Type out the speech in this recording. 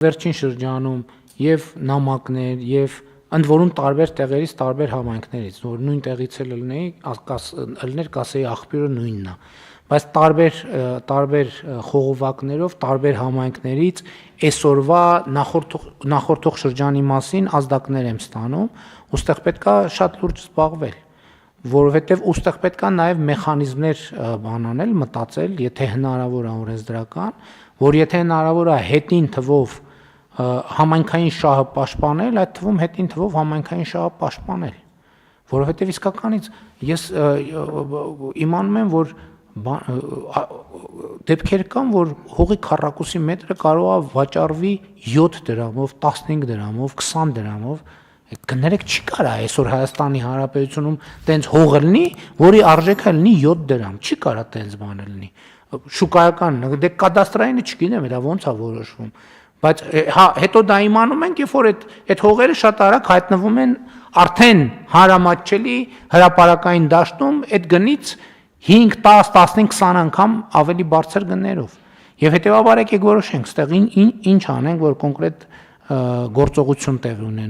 Վերջին շրջանում եւ նամակներ եւ ընդ որում տարբեր տեղերից, տարբեր համայնքներից, որ նույն տեղից էլ ելներ, կասեի աղբյուրը նույնն է, բայց տարբեր խողովակներով, տարբեր համայնքներից այսօրվա նախորդող շրջանի մասին ազդակներ եմ ստանում, ուստեղ պետքա շատ լուրջ զբաղվել, որովհետեւ ուստեղ պետքա նաեւ մեխանիզմներ բանանել, մտածել, եթե հնարավոր է օրենսդրական, որ եթե հնարավոր է հետին թվով համայնքային շահը պաշտպանել, այդ թվում հետին թվով համայնքային շահը պաշտպանել, որովհետև իսկականից ես իմանում եմ, որ դեպքեր կան, որ հողի քառակուսի մետրը կարող է վաճառվի 7 դրամով, 15 դրամով, 20 դրամով, կներեք չի կարա այսօր Հայաստանի Հանրապետությունում տենց հողը լինի, որի արժեքը լինի 7 դրամ, չի կարա տենց բանը լինի, շուկայական, դե կադաստրայինը չգիտեմ, դա ոնց է որոշվում, բայց հետո դա իմանում ենք, երբ որ այդ հողերը շատ արագ հայտնվում են արդեն հանրամատչելի հրապարակային դաշտում այդ գնից 5, 10, 15, 20 անգամ ավելի բարձր գներով եւ հետեւաբար եկեք որոշենք, ստեղ ինչ անենք, որ կոնկրետ գործողություն տեղի ունենա